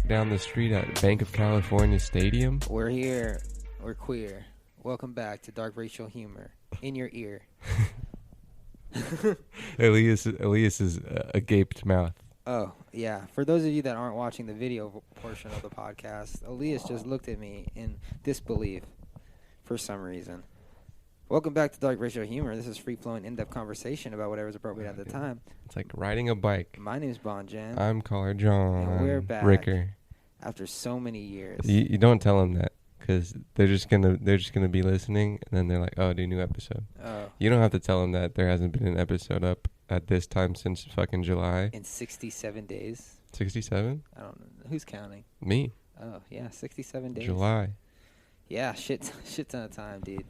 Down the street at Bank of California Stadium. We're here. We're queer. Welcome back to Dark Racial Humor. In your ear. Elias's agaped mouth. Oh, yeah. For those of you that aren't watching the video portion of the podcast, Elias just looked at me in disbelief for some reason. Welcome back to Dark Racial Humor. This is free-flowing, in-depth conversation about whatever's appropriate at the time. It's like riding a bike. My name's Bon Jan. I'm Caller John. And we're back. Ricker. After so many years. You don't tell them that, because they're just gonna be listening, and then they're like, "Oh, do new episode." Oh. You don't have to tell them that there hasn't been an episode up at this time since fucking July. In 67 days. 67? I don't know. Who's counting? Me. Oh, yeah, 67 days. July. Yeah, shit ton of time, dude.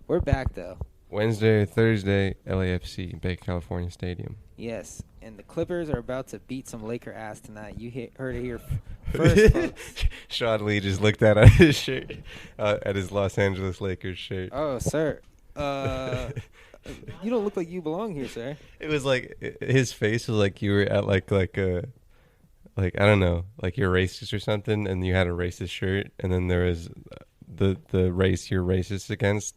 We're back, though. Wednesday, Thursday, LAFC, Bank California Stadium. Yes, and the Clippers are about to beat some Laker ass tonight. You heard it here first, folks. Sean Lee just looked at his shirt, at his Los Angeles Lakers shirt. Oh, sir. You don't look like you belong here, sir. It was like his face was like you were at like I don't know, like you're racist or something, and you had a racist shirt, and then there was the race you're racist against.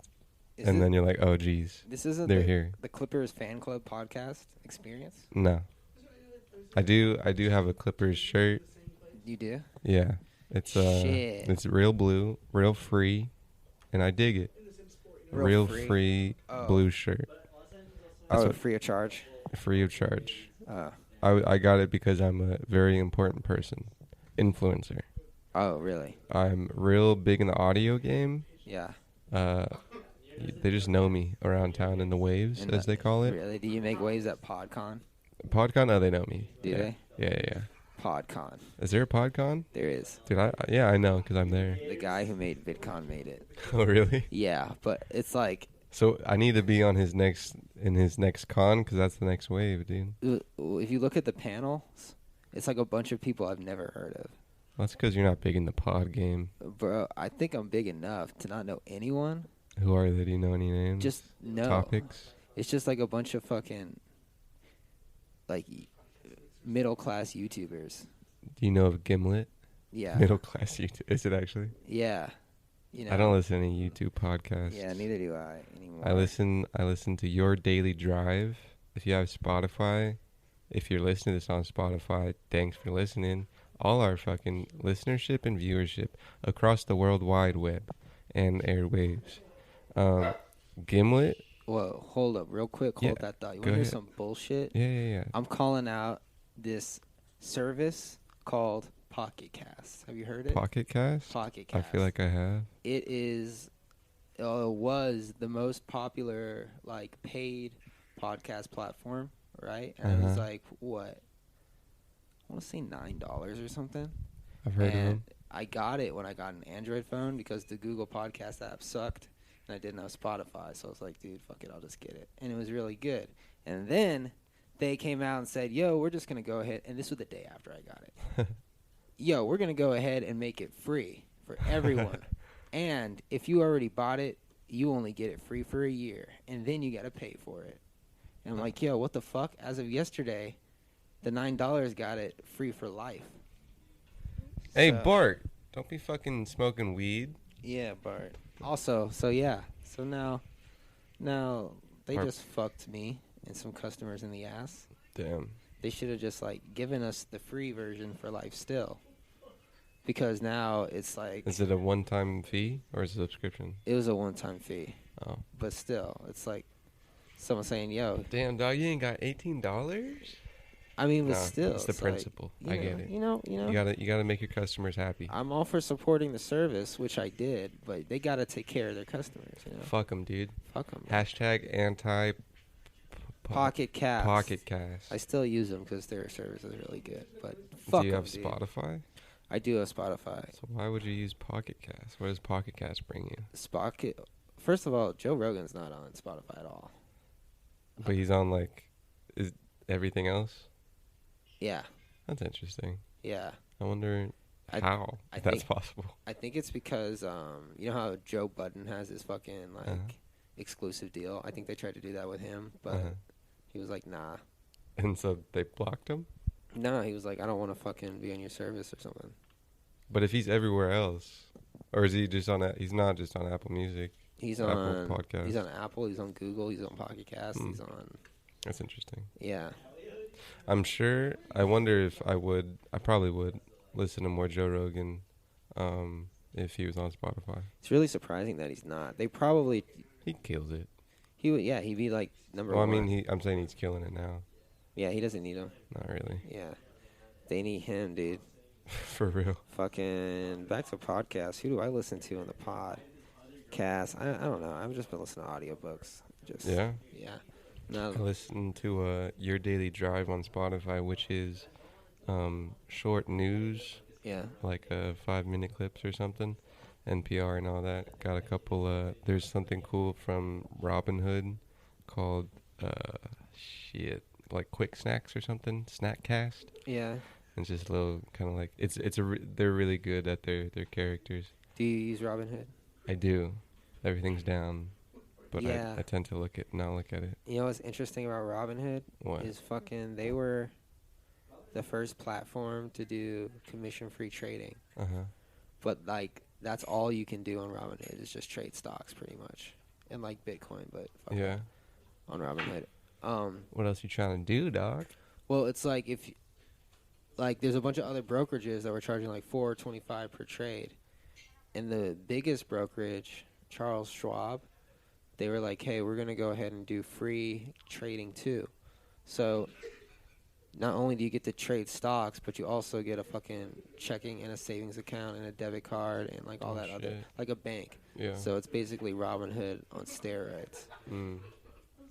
Then you're like, oh, geez. This isn't they're here. The Clippers fan club podcast experience? No. I do have a Clippers shirt. You do? Yeah. It's real blue, real free, and I dig it. Real free blue shirt. That's free of charge? Free of charge. Oh. I got it because I'm a very important person. Influencer. Oh, really? I'm real big in the audio game. Yeah. They just know me around town in the waves, as they call it. Really? Do you make waves at PodCon? PodCon? No, they know me. Do they? Yeah. PodCon. Is there a PodCon? There is. Dude, I know, because I'm there. The guy who made VidCon made it. Oh, really? Yeah, but it's like... So I need to be on his next con, because that's the next wave, dude. If you look at the panels, it's like a bunch of people I've never heard of. Well, that's because you're not big in the pod game. Bro, I think I'm big enough to not know anyone. Who are they? Do you know any names? Just no. Topics? It's just like a bunch of fucking, like, middle-class YouTubers. Do you know of Gimlet? Yeah. Middle-class YouTube. Is it actually? Yeah. You know. I don't listen to any YouTube podcasts. Yeah, neither do I anymore. I listen to Your Daily Drive. If you have Spotify, if you're listening to this on Spotify, thanks for listening. All our fucking listenership and viewership across the World Wide Web and airwaves. Gimlet. Whoa, hold up real quick. Hold that thought. You want to hear some bullshit? Yeah. I'm calling out this service called Pocket Cast. Have you heard it? Pocket Cast? Pocket Cast. I feel like I have. It was the most popular, like, paid podcast platform, right? And it was like, what? I want to say $9 or something. I've heard of them. I got it when I got an Android phone because the Google Podcast app sucked, and I didn't have Spotify. So I was like, dude, fuck it, I'll just get it. And it was really good. And then they came out and said, yo, we're just going to go ahead. And this was the day after I got it. Yo, we're going to go ahead and make it free for everyone. And if you already bought it, you only get it free for a year. And then you got to pay for it. And I'm like, yo, what the fuck? As of yesterday, the $9 got it free for life. Hey, Bart, don't be fucking smoking weed. Yeah, Bart. Also, so now they just fucked me and some customers in the ass. Damn. They should have just, like, given us the free version for life still. Because now it's like... Is it a one-time fee or is it a subscription? It was a one-time fee. Oh. But still, it's like someone saying, yo... Damn, dog, you ain't got $18? I mean, but still... It's the principle. Like, I get it. You know. You gotta make your customers happy. I'm all for supporting the service, which I did, but they gotta take care of their customers, you know? Fuck them, dude. Fuck them. Hashtag anti... Pocket Cast. Pocket Cast. I still use them because their service is really good, but fuck Do you have dude. Spotify? I do have Spotify. So why would you use Pocket Cast? What does Pocket Cast bring you? First of all, Joe Rogan's not on Spotify at all. But he's on, like, is everything else? Yeah. That's interesting. Yeah. I wonder how that's possible. I think it's because, you know how Joe Budden has his fucking, like, exclusive deal? I think they tried to do that with him, but he was like, nah. And so they blocked him? No, he was like, I don't want to fucking be on your service or something. But if he's everywhere else, or is he just on? He's not just on Apple Music. He's Apple on Podcasts. He's on Apple. He's on Google. He's on Pocket Cast. He's on. That's interesting. Yeah. I'm sure. I wonder if I would. I probably would listen to more Joe Rogan, if he was on Spotify. It's really surprising that he's not. They probably He kills it. he would. Yeah, he'd be like number Well, I one. mean, I'm saying he's killing it now. Yeah, he doesn't need him. Not really. Yeah, they need him, dude. For real. Fucking back to podcasts. Who do I listen to on the pod? Cast. I don't know. I've just been listening to audiobooks. Just Yeah. Yeah. I No. listen to Your Daily Drive on Spotify, which is short news, Yeah. like 5-minute clips or something, NPR and all that. Got a couple. There's something cool from Robinhood called like Quick Snacks or something, Snackcast. Yeah. It's just a little kind of like they're really good at their characters. Do you use Robinhood? I do. Everything's down, but Yeah. I tend to not look at it. You know what's interesting about Robinhood What? is fucking they were the first platform to do commission-free trading. Uh-huh. But like that's all you can do on Robinhood is just trade stocks pretty much. And like Bitcoin, but fuck Yeah. it, on Robinhood. What else you trying to do, dog? Well, it's like like there's a bunch of other brokerages that were charging like $4.25 per trade. And the biggest brokerage, Charles Schwab, they were like, "Hey, we're going to go ahead and do free trading too." So not only do you get to trade stocks, but you also get a fucking checking and a savings account and a debit card and like all Oh, that other, shit. like a bank. Yeah. So it's basically Robinhood on steroids. Mm.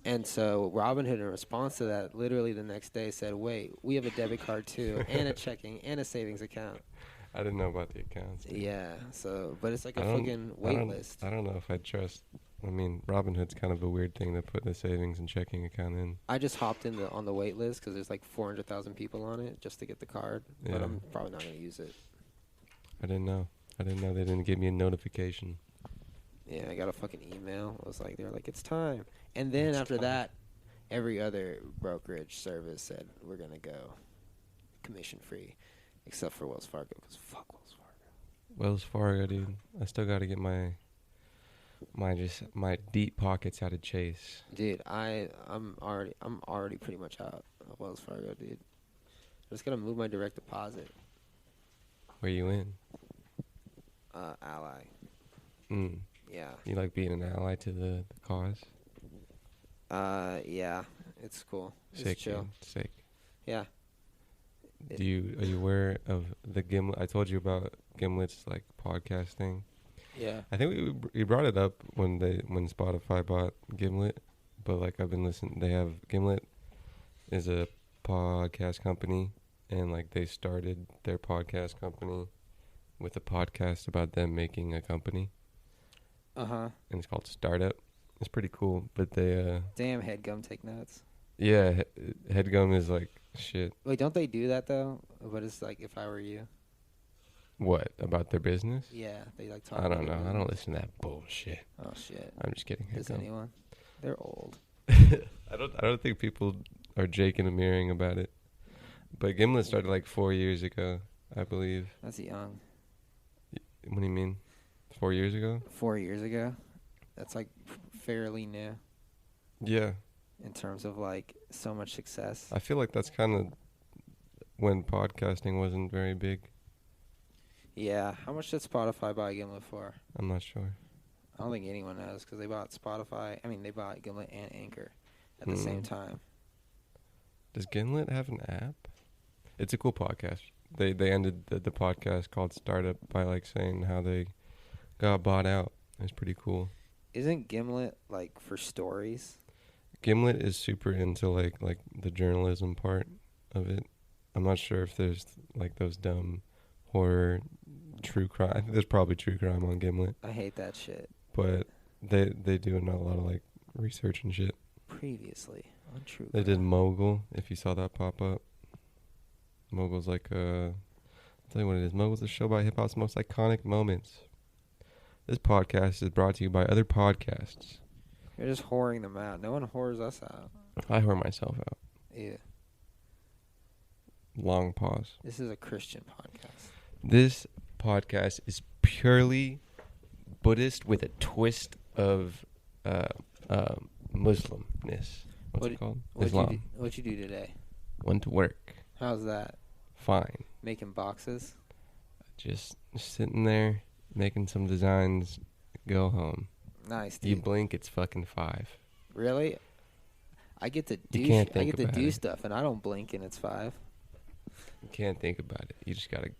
And so Robinhood, in response to that, literally the next day said, "Wait, we have a debit card too, and a checking and a savings account." I didn't know about the accounts. Dude. Yeah. So, but it's like a I don't- fucking I wait don't- list. I don't know if I'd trust. I mean, Robinhood's kind of a weird thing to put the savings and checking account in. I just hopped on the wait list because there's like 400,000 people on it just to get the card, but Yeah. I'm probably not going to use it. I didn't know. They didn't give me a notification. Yeah, I got a fucking email. It was like they were like, "It's time," and then It's after time. that, every other brokerage service said we're going to go commission free, except for Wells Fargo because fuck Wells Fargo. Wells Fargo, dude. I still got to get my deep pockets out of Chase. Dude, I'm already pretty much out of Wells Fargo, dude. I just gotta move my direct deposit. Where you in? Ally. Mm. Yeah. You like being an ally to the cause? Yeah. It's cool. It's Sick, chill. dude. Sick. Yeah. Are you aware of the Gimlet? I told you about Gimlet's like podcasting. Yeah. I think we brought it up when Spotify bought Gimlet, but like I've been listening. They have Gimlet is a podcast company, and like they started their podcast company with a podcast about them making a company, Uh-huh. and it's called Startup. It's pretty cool, but they Damn, Headgum, take notes. yeah, Headgum is like shit. Wait, don't they do that though? But it's like if I were you. What about their business? Yeah, they like talk. I don't about know. their I don't business. listen to that bullshit. Oh shit. I'm just kidding. Does Headgum. anyone? They're old. I don't think people are jaking and mirroring about it. But Gimlet started like 4 years ago, I believe. That's young. What do you mean? 4 years ago? 4 years ago. That's like fairly new Yeah. in terms of like so much success. I feel like that's kind of when podcasting wasn't very big. Yeah. How much did Spotify buy Gimlet for? I'm not sure. I don't think anyone knows because they bought Spotify. I mean, they bought Gimlet and Anchor at the same time. Does Gimlet have an app? It's a cool podcast. They ended the podcast called Startup by like saying how they got bought out. It's pretty cool. Isn't Gimlet like for stories? Gimlet is super into like the journalism part of it. I'm not sure if there's like those dumb horror true crime. I think there's probably true crime on Gimlet, I hate that shit. but they do a lot of like research and shit. Previously on True They did Crime. Mogul, if you saw that pop up. Mogul's like I'll tell you what it is. Mogul's a show about hip hop's most iconic moments. This podcast is brought to you by other podcasts. You're just whoring them out. No one whores us out. I whore myself out. Yeah. long pause. This is a Christian podcast. This podcast is purely Buddhist with a twist of Muslimness. What's it called? Islam. What'd you do today? Went to work. How's that? Fine. Making boxes? Just sitting there, making some designs, go home. Nice, dude. You blink, it's fucking 5. Really? I get to do You can't think about it. stuff, and I don't blink, and it's 5. You can't think about it. You just gotta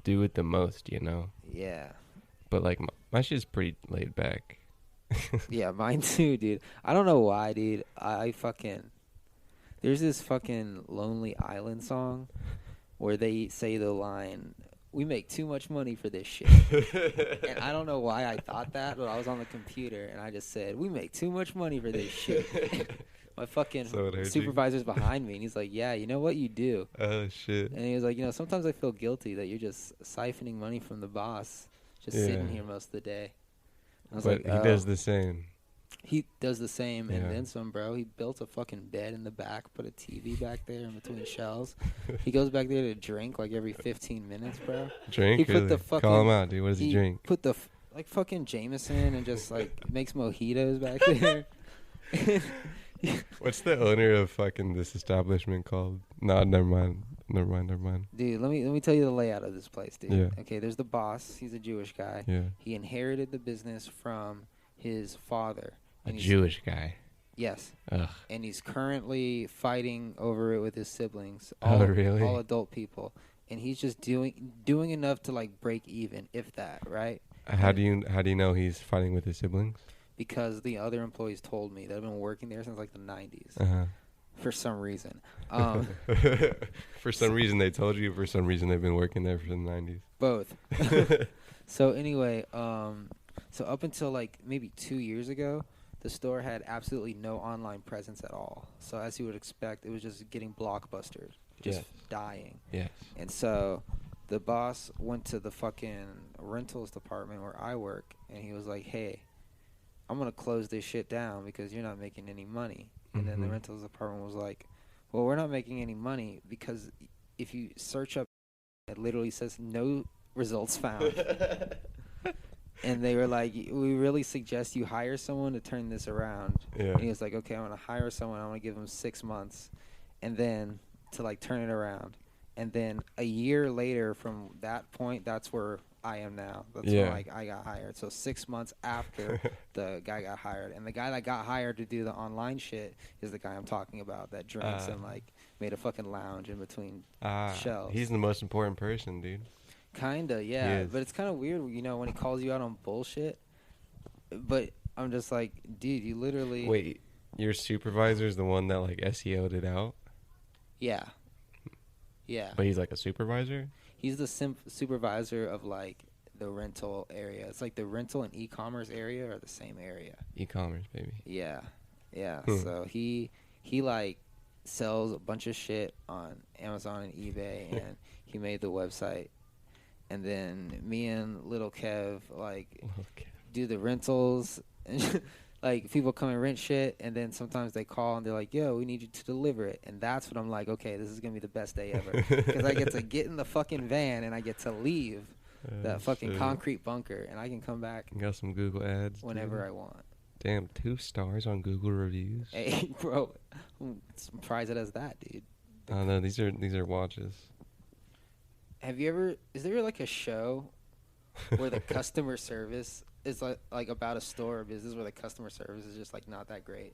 do it the most, you know? Yeah. But, like, my shit's pretty laid back. Yeah, mine too, dude. I don't know why, dude. There's this fucking Lonely Island song where they say the line, "We make too much money for this shit." And I don't know why I thought that, but I was on the computer and I just said, "We make too much money for this shit." My fucking supervisor's behind me, and he's like, "Yeah, you know what you do." Oh, shit. And he was like, sometimes I feel guilty that you're just siphoning money from the boss, just sitting here most of the day. I was But like, he does the same. He does the same, and Yeah. then some, bro. He built a fucking bed in the back, put a TV back there in between shelves. He goes back there to drink like every 15 minutes, bro. Drink? He put Really? the fucking, Call him out, dude. What does he drink? Put the like fucking Jameson and just like makes mojitos back there. What's the owner of fucking this establishment called? No, never mind. Dude, let me tell you the layout of this place, dude. Yeah. Okay, there's the boss. He's a Jewish guy. Yeah. He inherited the business from his father. A and Jewish guy. Yes. Ugh. And he's currently fighting over it with his siblings. Oh, really? All adult people. And he's just doing enough to like break even, if that, right? How do you know he's fighting with his siblings? Because the other employees told me that have been working there since like the 90s. Uh-huh. For some reason. For some reason they told you. For some reason they've been working there for the 90s. Both. So anyway, so up until like maybe 2 years ago, the store had absolutely no online presence at all. So as you would expect, it was just getting blockbustered, just dying. Yes. And so the boss went to the fucking rentals department where I work, and he was like, "Hey, I'm going to close this shit down because you're not making any money." And then the rentals department was like, "Well, we're not making any money because if you search up, it literally says no results found." And they were like, "We really suggest you hire someone to turn this around." Yeah. And he was like, "Okay, I'm going to hire someone. I'm going to give them 6 months and then to like turn it around." And then a year later from that point, that's where I am now. That's when like I got hired. So 6 months after the guy got hired. And the guy that got hired to do the online shit is the guy I'm talking about that drinks and like made a fucking lounge in between shelves. He's the most important person, dude. Kinda, yeah. But it's kind of weird, when he calls you out on bullshit. But I'm just like, dude, you literally... Wait, your supervisor's the one that like SEO'd it out? Yeah. Yeah. But he's like a supervisor? He's the supervisor of like the rental area. It's like the rental and e-commerce area are the same area. E-commerce, baby. Yeah. Yeah. So he like sells a bunch of shit on Amazon and eBay, and he made the website. And then me and Little Kev like do the rentals, and like people come and rent shit, and then sometimes they call and they're like, "Yo, we need you to deliver it." And that's when I'm like, okay, this is gonna be the best day ever, because I get to get in the fucking van and I get to leave that fucking concrete bunker, and I can come back. You got some Google ads whenever I want. Damn, 2 stars on Google reviews. Hey, bro, I'm surprised it has that, dude. Oh no, these are watches. Is there like a show where the customer service is like about a store or business where the customer service is just like not that great?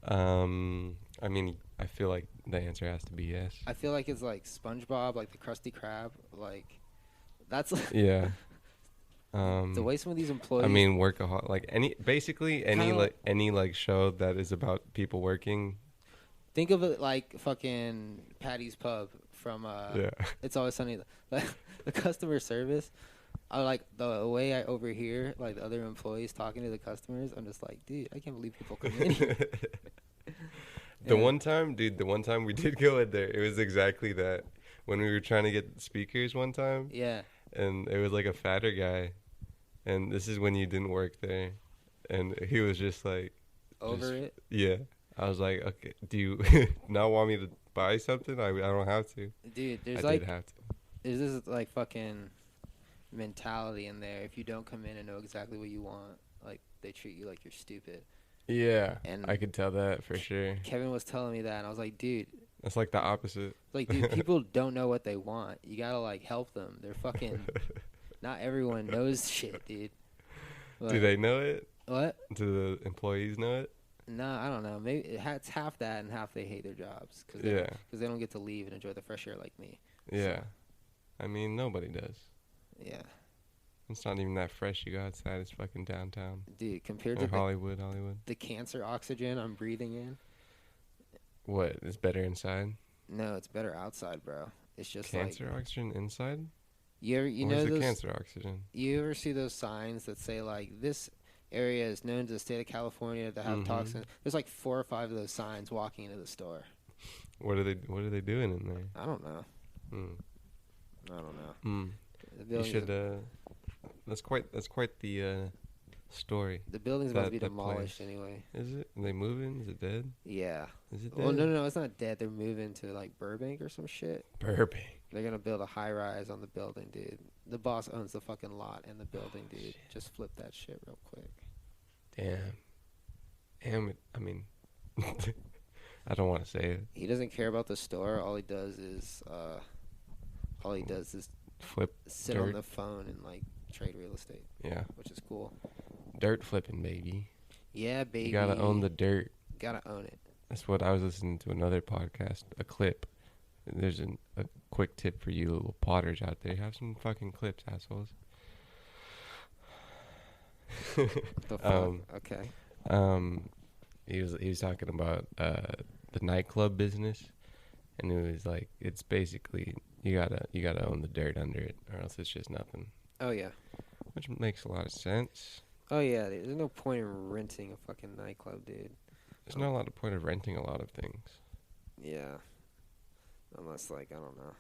I mean, I feel like the answer has to be yes. I feel like it's like SpongeBob, like the Krusty Krab, like that's like yeah. The way some of these employees. I mean, workaholic, like any show that is about people working. Think of it like fucking Patty's Pub from It's Always Sunny. Like the customer service, I like the way I overhear like the other employees talking to the customers. I'm just like, dude, I can't believe people come in here. The one time we did go in there, it was exactly that. When we were trying to get speakers one time. Yeah. And it was like a fatter guy. And this is when you didn't work there. And he was just like... Over it? Yeah. I was like, okay, do you not want me to buy something, I don't have to. Dude, I did have to. there's this like fucking mentality in there. If you don't come in and know exactly what you want, like they treat you like you're stupid. Yeah, And I could tell that for sure. Kevin was telling me that, and I was like, dude, That's like the opposite. dude, people don't know what they want. You gotta like help them. They're fucking. Not everyone knows shit, dude. Like, Do they know it? What? Do the employees know it? No, I don't know. Maybe it's half that and half they hate their jobs because they don't get to leave and enjoy the fresh air like me. Yeah. I mean, nobody does. Yeah. It's not even that fresh. You go outside, it's fucking downtown. Dude, compared Or to Hollywood. the cancer oxygen I'm breathing in. What? It's better inside? No, it's better outside, bro. It's just cancer oxygen inside? You Or know is it those cancer oxygen? You ever see those signs that say like this area is known to the state of California to have toxins? There's like 4 or 5 of those signs walking into the store. What are they doing in there? I don't know. I don't know. You should that's quite the story. The building's about to be demolished anyway. Is it? Are they moving? Is it dead? Yeah. Is it dead? Well, no, it's not dead. They're moving to like Burbank or some shit. Burbank. They're gonna build a high rise on the building, dude. The boss owns the fucking lot and the building, dude. Shit. Just flip that shit real quick. Damn it. I mean, I don't want to say it. He doesn't care about the store. All he does is sit dirt. on the phone and like trade real estate. Yeah. Which is cool. Dirt flipping, baby. Yeah, baby. You gotta own the dirt. Gotta own it. That's what I was listening to another podcast, a clip. There's a quick tip for you little potters out there. Have some fucking clips, assholes. The fuck? Okay. He was talking about the nightclub business, and it was like it's basically you gotta own the dirt under it, or else it's just nothing. Oh yeah. Which makes a lot of sense. Oh yeah, there's no point in renting a fucking nightclub, dude. There's not a lot of point of renting a lot of things. Yeah. Unless, like, I don't know.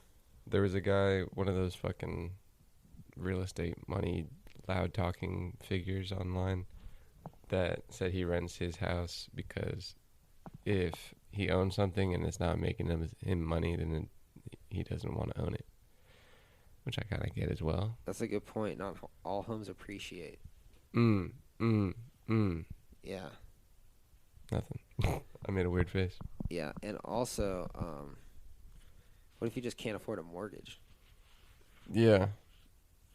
There was a guy, one of those fucking real estate money, loud talking figures online that said he rents his house because if he owns something and it's not making him money, then he doesn't want to own it. Which I kind of get as well. That's a good point. Not all homes appreciate. Yeah. Nothing. I made a weird face. Yeah, and also, what if you just can't afford a mortgage? Yeah.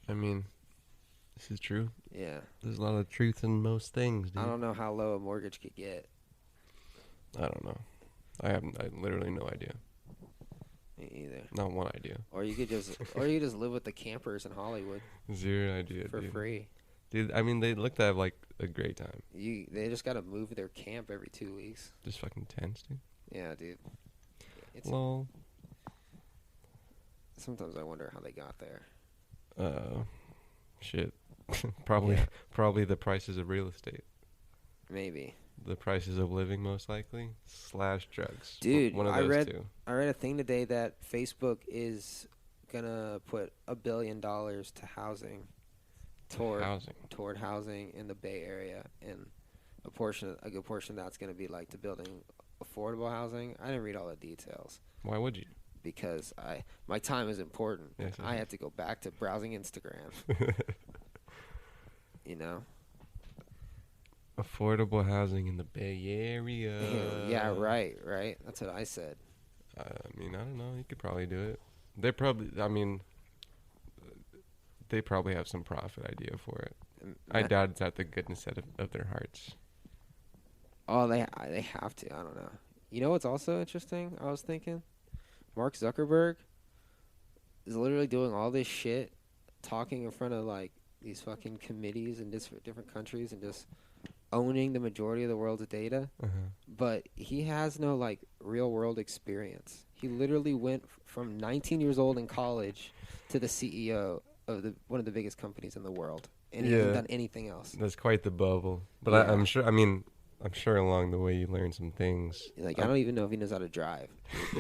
I mean, this is true. Yeah. There's a lot of truth in most things, dude. I don't know how low a mortgage could get. I don't know. I literally no idea. Me either. Not one idea. Or you could just live with the campers in Hollywood. Zero idea, for dude. free. Dude, I mean, they look to have, like, a great time. They just gotta move their camp every 2 weeks. Just fucking tense, dude. Yeah, dude. Lol. Sometimes I wonder how they got there. Shit. Probably the prices of real estate. Maybe. The prices of living, most likely, / drugs. Dude, one of those two. I read a thing today that Facebook is gonna put $1 billion to housing. Toward housing in the Bay Area, and a good portion of that's going to be like to building affordable housing. I didn't read all the details. Why would you? Because my time is important. Yes, I have to go back to browsing Instagram. You know? Affordable housing in the Bay Area. Yeah, right. That's what I said. I mean, I don't know. You could probably do it. They probably have some profit idea for it. I doubt it's out the goodness of their hearts. Oh, they have to. I don't know. You know what's also interesting? I was thinking, Mark Zuckerberg is literally doing all this shit, talking in front of like these fucking committees in different countries and just owning the majority of the world's data. But he has no like real world experience. He literally went from 19 years old in college to the CEO of one of the biggest companies in the world, and he hasn't done anything else. That's quite the bubble. But Yeah. I'm sure. I mean, I'm sure along the way you learn some things. Like I don't even know if he knows how to drive.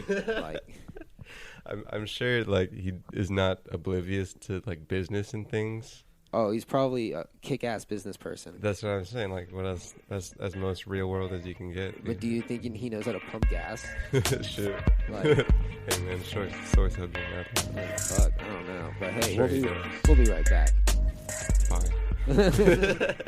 Like, I'm sure like he is not oblivious to like business and things. Oh, he's probably a kick-ass business person. That's what I'm saying. Like, what else? That's as most real world as you can get. But do you think he knows how to pump gas? Shit. Like, Hey man, source hug me up. like, fuck, I don't know. But hey, Sure he does. we'll be right back. Bye.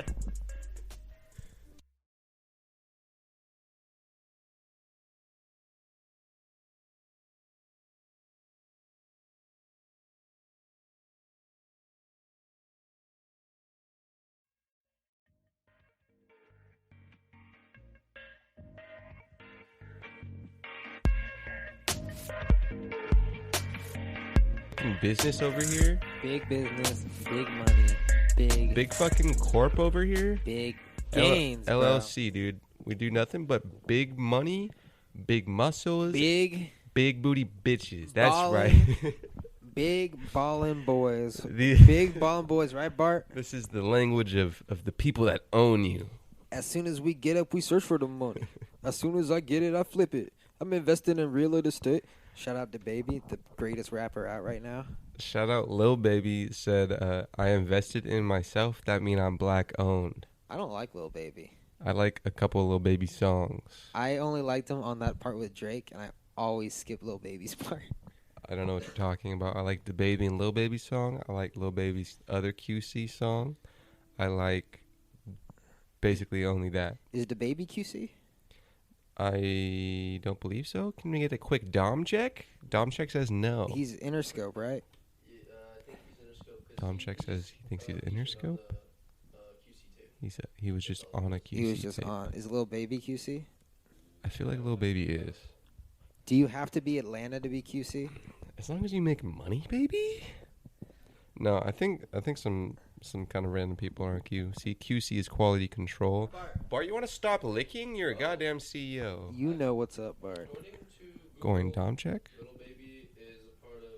Business over here. Big business, big money, Big fucking corp over here. big gains, bro. LLC, dude. We do nothing but big money, big muscles, Big booty bitches. That's Ballin'. right. Big ballin' boys. The- Big ballin' boys, right, Bart? This is the language of the people that own you. As soon as we get up, we search for the money. As soon as I get it, I flip it. I'm investing in real estate. Shout out to Baby, the greatest rapper out right now. Shout out Lil Baby said, I invested in myself. That mean I'm black owned. I don't like Lil Baby. I like a couple of Lil Baby songs. I only liked him on that part with Drake, and I always skip Lil Baby's part. I don't know what you're talking about. I like the Baby and Lil Baby song. I like Lil Baby's other QC song. I like basically only that. Is the Baby QC? I don't believe so. Can we get a quick Dom check? Dom check says no. He's Interscope, right? I think he's Interscope. Dom check says he thinks he's Interscope. QC tape. He said he was just on a QC He was just tape. on. Is Lil Baby QC? I feel like Lil Baby is. Do you have to be Atlanta to be QC? As long as you make money, baby. No, I think some kind of random people are QC. QC is quality control. Bart, you want to stop licking? You're a goddamn CEO. You know what's up, Bart. Going Dom check. Little Baby is a part of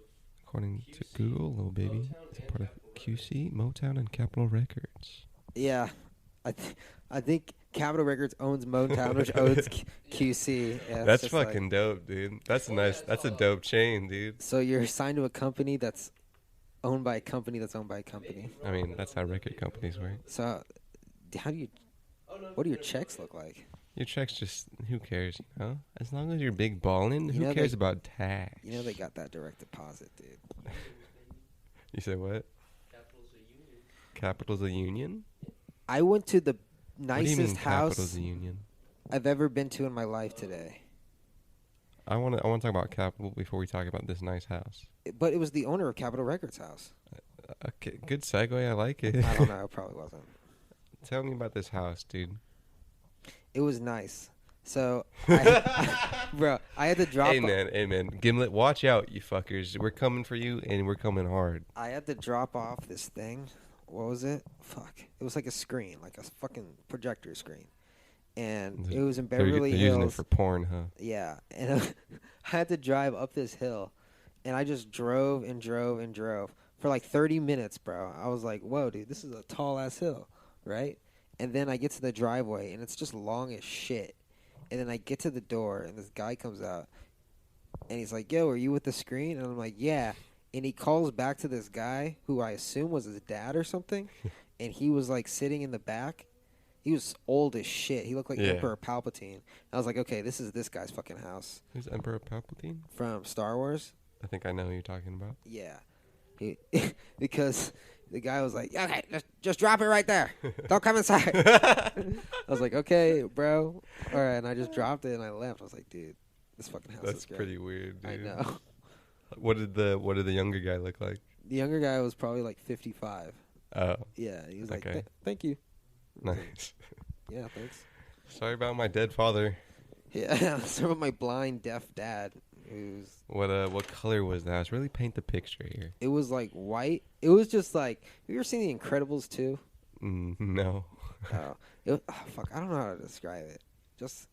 According to Google, Lil Baby is a part of QC, Motown, and Capitol Records. Yeah, I think Capitol Records owns Motown, which owns QC. Yeah, it's That's just like- fucking dope, dude. That's nice. That's a dope chain, dude. So you're assigned to a company that's owned by a company that's owned by a company. I mean, that's how record companies work. So how do you? What do your checks look like? Your checks just, who cares, you know? As long as you're big ballin', You who know cares they- about tax? You know they got that direct deposit, dude. You said what? Capital's a union. Capital's a union? I went to the What do you mean nicest Capital's house a union? I've ever been to in my life today. I want to talk about Capital before we talk about this nice house. But it was the owner of Capitol Records house. Okay, good segue. I like it. I don't know. It probably wasn't. Tell me about this house, dude. It was nice. So, bro, I had to drop. Hey man, Gimlet, watch out, you fuckers. We're coming for you, and we're coming hard. I had to drop off this thing. What was it? Fuck. It was like a screen, like a fucking projector screen. And it was in Beverly They're Hills. using it for porn, huh? Yeah. And I had to drive up this hill. And I just drove and drove and drove for like 30 minutes, bro. I was like, whoa, dude, this is a tall ass hill, right? And then I get to the driveway, and it's just long as shit. And then I get to the door, and this guy comes out. And he's like, yo, are you with the screen? And I'm like, yeah. And he calls back to this guy who I assume was his dad or something. And he was like sitting in the back. He was old as shit. He looked like Yeah. Emperor Palpatine. I was like, okay, this is this guy's fucking house Who's Emperor Palpatine? from Star Wars. I think I know who you're talking about. Yeah. Because the guy was like, okay, just drop it right there. Don't come inside. I was like, okay, bro. All right. And I just dropped it and I left. I was like, dude, this fucking house That's is great. pretty weird, dude. I know. What did the younger guy look like? The younger guy was probably like 55. Oh, Yeah. He was like, Okay. Thank you. nice. Yeah, thanks. Sorry about my dead father. Yeah. Some of my blind, deaf dad who's. What color was that? Let's really paint the picture here. It was like white. It was just like. Have you ever seen The Incredibles 2? No. Fuck. I don't know how to describe it. Just.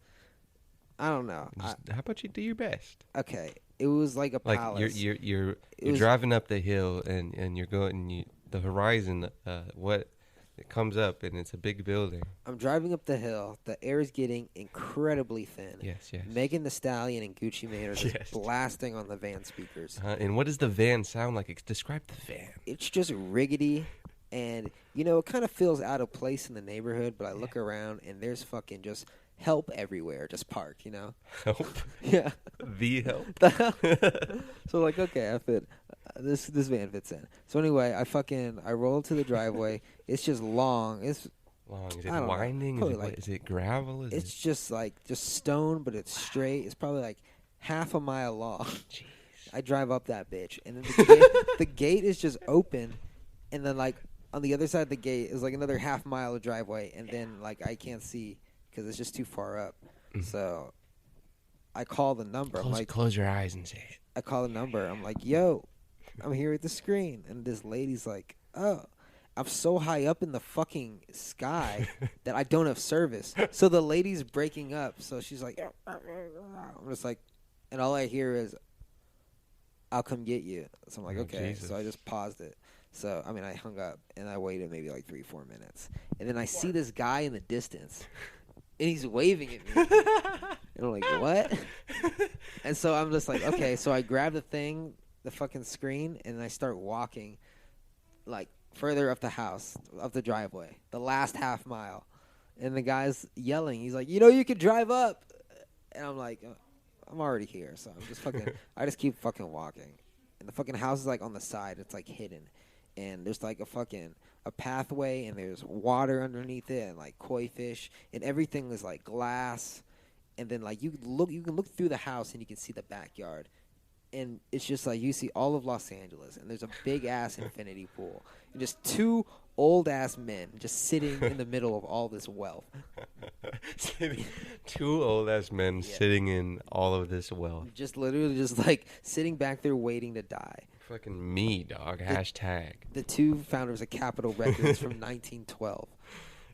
I don't know. Just, how about you do your best? Okay. It was like a Like palace. you're It was- driving up the hill and you're going the horizon. What it comes up and it's a big building. I'm driving up the hill. The air is getting incredibly thin. Yes. Megan Thee Stallion and Gucci Mane are just Yes. blasting on the van speakers. And what does the van sound like? Describe the van. It's just riggedy And, you know, it kind of feels out of place in the neighborhood, but I look around and there's fucking just help everywhere, just parked, you know? Help. Yeah. The help. So, like, okay, I fit. This van fits in. So, anyway, I roll to the driveway. It's just long. It's Long. Is I it don't know. winding? Is Probably it, what, like- is it gravel? Is it's it? just like, just stone, but it's straight. It's probably like half a mile long. Jeez. I drive up that bitch. And then the gate is just open. And then, like, on the other side of the gate is like another half mile of driveway, and then like I can't see because it's just too far up. Mhm. So I call the number. I'm like, Close your eyes and say it. I call the number. I'm like, yo, I'm here at the screen, and this lady's like, oh, I'm so high up in the fucking sky that I don't have service. So the lady's breaking up. So she's like, I'm just like, and all I hear is, I'll come get you. So I'm like, Oh, okay. Jesus. So I just paused it. So, I mean, I hung up, and I waited maybe like 3-4 minutes. And then I see this guy in the distance, and he's waving at me. And I'm like, what? And so I'm just like, okay. So I grab the thing, the fucking screen, and I start walking, like, further up the house, up the driveway, the last half mile. And the guy's yelling. He's like, you know, you could drive up. And I'm like, I'm already here. So I'm just fucking, I just keep fucking walking. And the fucking house is like on the side. It's like hidden. And there's like a pathway, and there's water underneath it, and like koi fish, and everything is like glass. And then like you can look through the house, and you can see the backyard. And it's just like you see all of Los Angeles, and there's a big ass infinity pool, and just two old ass men just sitting in the middle of all this wealth. Two old ass men Yeah. sitting in all of this wealth. Just literally just like sitting back there waiting to die. Fucking me, dog. Hashtag. The two founders of Capitol Records from 1912.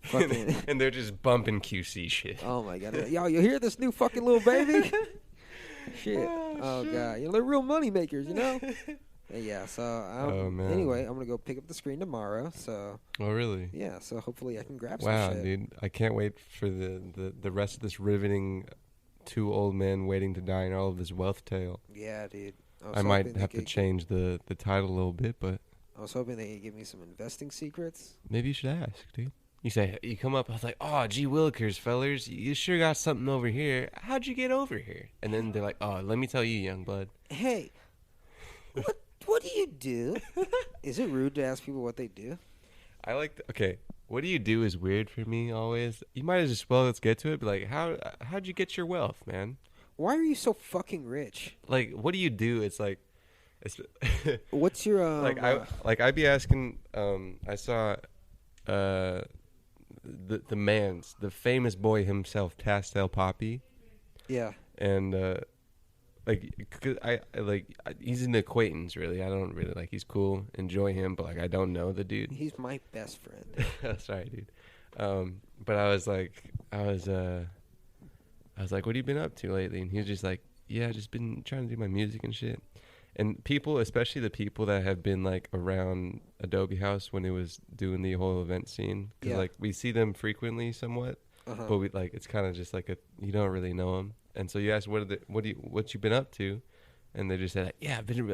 Fucking, And they're just bumping QC shit. oh my god. Yo, you hear this new fucking little baby? Shit. Oh shit. god. You know, they're real money makers, you know? Yeah, so Oh, man. anyway, I'm gonna go pick up the screen tomorrow. So Oh, really? yeah, so hopefully I can grab Wow, some shit. dude. I can't wait for the rest of this riveting two old men waiting to die and all of this wealth tale. Yeah, dude. was I might hoping they have to could- change the title a little bit, but I was hoping they could give me some investing secrets. maybe you should ask, dude. You say, you come up, I was like, oh, gee willikers, fellers, you sure got something over here. How'd you get over here? And then they're like, oh, let me tell you, young blood. Hey, what do you do? Is it rude to ask people what they do? I like, okay, what do you do is weird for me always. You might as well, let's get to it, but like, how'd you get your wealth, man? Why are you so fucking rich? Like, what do you do? It's like, it's What's your I'd be asking. I saw, the famous boy himself, Pastel Poppy, yeah. and he's an acquaintance really. I don't really like. He's cool, enjoy him, but like I don't know the dude. He's my best friend. Sorry, dude. But I was like, what have you been up to lately? And he was just like, yeah, just been trying to do my music and shit. And people, especially the people that have been like around Adobe House when it was doing the whole event scene, because Yeah. like we see them frequently somewhat, Uh-huh. but we like it's kind of just like you don't really know them. And so you ask what you been up to, and they just say like, yeah, I've been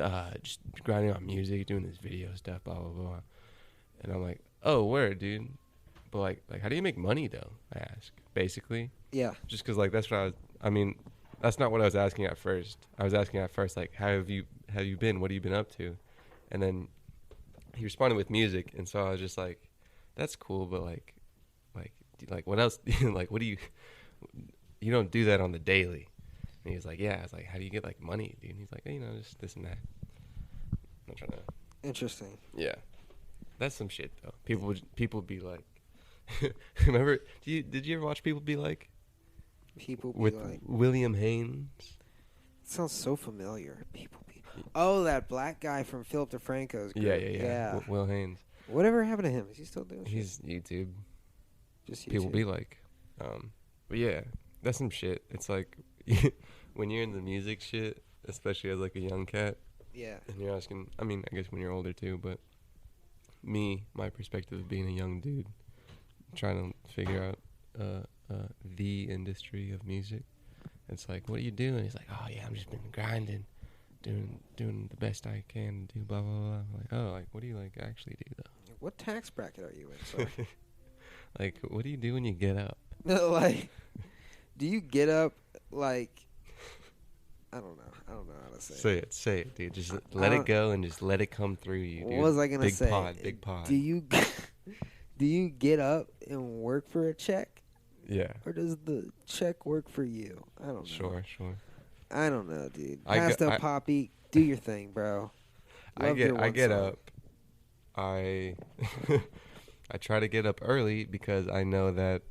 just grinding on music, doing this video stuff, blah blah blah. And I'm like, oh, word, dude. But like how do you make money though? I ask basically, Yeah. just because like that's what I mean, that's not what I was asking at first. I was asking at first like, how have you been? What have you been up to? And then he responded with music, and so I was just like, that's cool, but like what else? Like, what do you don't do that on the daily? And he was like, yeah. I was like, how do you get like money, dude? And he's like, hey, just this and that. I'm trying to. Interesting. Yeah, that's some shit though. People be like, remember? Did you ever watch People Be Like People be with like, William Haynes? it sounds so familiar. People be. Oh, that black guy from Philip DeFranco's group. Yeah. Will Haynes. Whatever happened to him? Is he still doing shit? He's YouTube. Just People YouTube? be like, but yeah, that's some shit. It's like when you're in the music shit, especially as like a young cat, Yeah. and you're asking. I mean, I guess when you're older too, but my perspective of being a young dude, trying to figure out the industry of music. It's like, what are you doing? He's like, oh yeah, I'm just been grinding, doing the best I can, do blah blah blah. I'm like, oh, like what do you like actually do though? What tax bracket are you in, sir? Like, what do you do when you get up? Like, do you get up like? I don't know. I don't know how to say. Say it, dude. Just let it go and just let it come through you, dude. What was I gonna big say? Big pod. Do you do you get up and work for a check, Yeah. or does the check work for you? I don't know. Sure. I don't know, dude. I Passed go- up I- Poppy. Do your thing, bro. Love your I one get song. up. I I try to get up early because I know that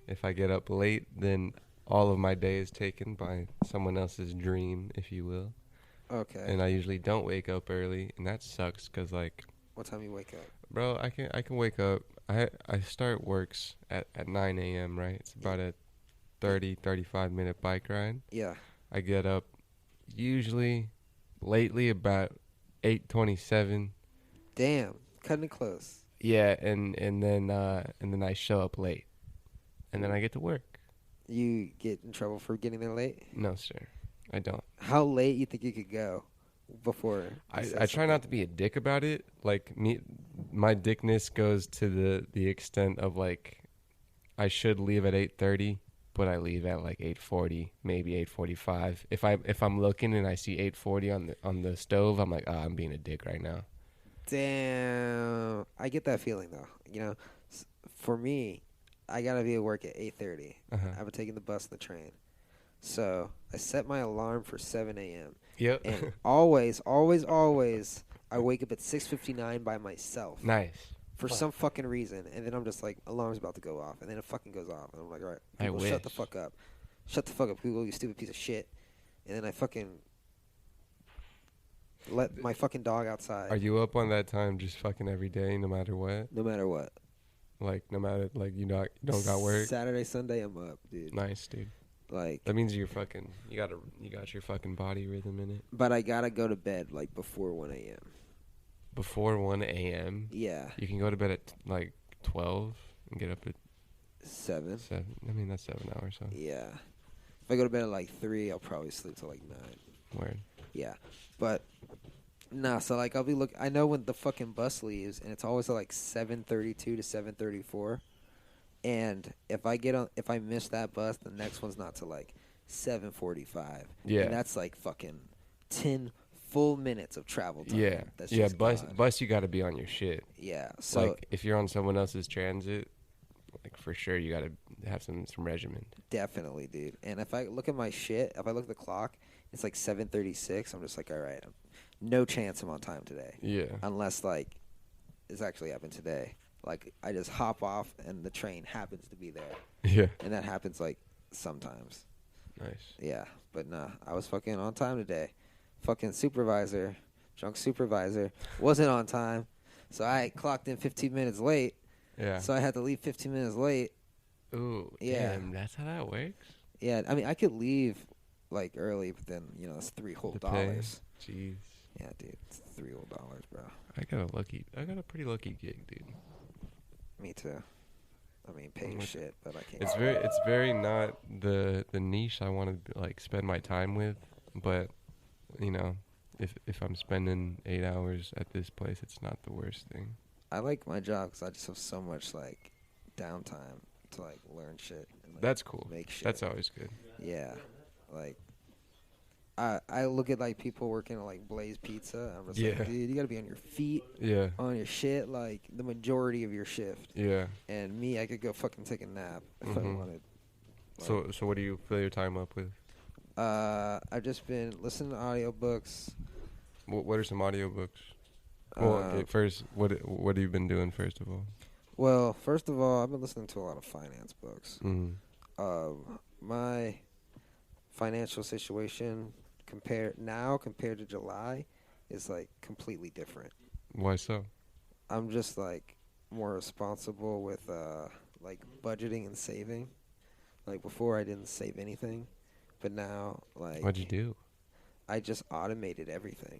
if I get up late, then all of my day is taken by someone else's dream, if you will. Okay. And I usually don't wake up early, and that sucks because, like, What time you wake up? bro, I can wake up. I start works at 9 a.m. Right? It's about a 35 minute bike ride. Yeah. I get up usually lately about 8:27. Damn. Cutting it close. Yeah, and then I show up late, and then I get to work. You get in trouble for getting there late? No, sir, I don't. How late you think you could go before? you I say try something? not to be a dick about it. Like my dickness goes to the extent of, like, I should leave at 8:30, but I leave at like 8:40, maybe 8:45. If I'm looking and I see 8:40 on the stove, I'm like, I'm being a dick right now. Damn. I get that feeling though. You know, for me, I gotta be at work at 8:30. Uh-huh. I've been taking the bus and the train, so I set my alarm for 7 a.m. Yep. And always, I wake up at 6:59 by myself Nice. for some fucking reason, and then I'm just like, alarm's about to go off, and then it fucking goes off, and I'm like, all right, I Google, shut the wish. fuck up, Google, you stupid piece of shit, and then I fucking let my fucking dog outside. Are you up on that time just fucking every day, no matter what? No matter what. Like, no matter, like, you don't got work? Saturday, Sunday, I'm up, dude. Nice, dude. Like, That means you got your fucking body rhythm in it. but I gotta go to bed like before 1 a.m. Before 1 a.m., Yeah, you can go to bed at, like, 12 and get up at 7. 7. I mean, that's 7 hours, huh? Yeah. If I go to bed at like 3, I'll probably sleep till like 9. Word. Yeah, but nah. So like, I know when the fucking bus leaves, and it's always at like 7:32 to 7:34. And if I miss that bus, the next one's not till like 7:45. Yeah. and that's like fucking 10 full minutes of travel time. Yeah. that's Yeah, just bus, gone. bus, you got to be on your shit. Yeah, so Like, if you're on someone else's transit, like, for sure you got to have some regimen. definitely, dude. And if I look at my shit, if I look at the clock, it's like 7:36. I'm just like, all right, no chance I'm on time today. Yeah. Unless like it's actually happened today. Like I just hop off and the train happens to be there, Yeah. and that happens like sometimes. Nice. Yeah, but nah, I was fucking on time today. Fucking drunk supervisor, wasn't on time, so I clocked in 15 minutes late. Yeah. So I had to leave 15 minutes late. Ooh, Yeah. damn, that's how that works? Yeah, I mean I could leave like early, but then it's $3 whole To pay? dollars. Jeez. Yeah, dude, it's $3 whole dollars, bro. I got a pretty lucky gig, dude. Me too. I mean, pay your Like, shit, but I can't. It's very not the niche I want to, like, spend my time with, but, you know, if I'm spending 8 hours at this place, it's not the worst thing. I like my job because I just have so much like downtime to like learn shit. And, like, That's cool. Make shit. That's always good. Yeah, like I look at like people working at like Blaze Pizza. I'm just Yeah. like, dude, you gotta be on your feet, Yeah. on your shit, like the majority of your shift. Yeah. And me, I could go fucking take a nap if I Mhm. wanted. So what do you fill your time up with? I've just been listening to audiobooks. What are some audiobooks? Well, Uh, first, what have you been doing, first of all? Well, first of all, I've been listening to a lot of finance books. Mm. My financial situation compared to July is like completely different. Why so? I'm just like more responsible with like budgeting and saving. Like before I didn't save anything, but now like What'd you do? I just automated everything.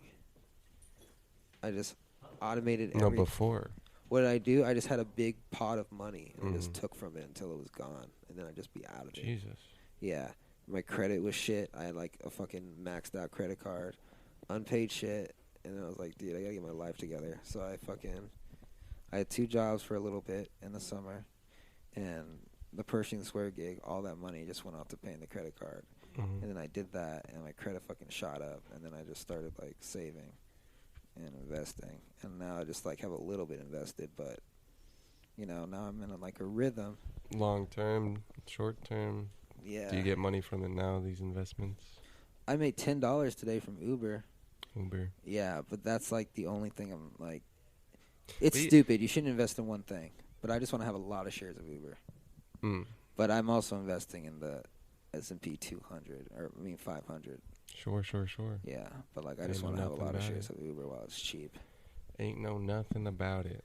I just automated No, everything. before. What did I do? I just had a big pot of money and I just Mhm. took from it until it was gone, and then I'd just be out of it. Jesus. Yeah, my credit was shit. I had like a fucking maxed out credit card, unpaid shit, and I was like, dude, I gotta get my life together. So I I had 2 jobs for a little bit in the summer, and the Pershing Square gig, all that money just went off to paying the credit card. Mhm. And then I did that, and my credit fucking shot up, and then I just started like saving and investing, and now I just like have a little bit invested, but now I'm in like a rhythm. Long term, short term. Yeah. Do you get money from it now? These investments, I made $10 today from Uber. Uber. Yeah, but that's like the only thing I'm like. It's But you- stupid. You shouldn't invest in one thing. But I just want to have a lot of shares of Uber. Mm. But I'm also investing in the S&P 200, or 500. Sure. Yeah, but like I Ain't just know want to have a nothing lot of about shares it. of Uber while it's cheap. Ain't know nothing about it.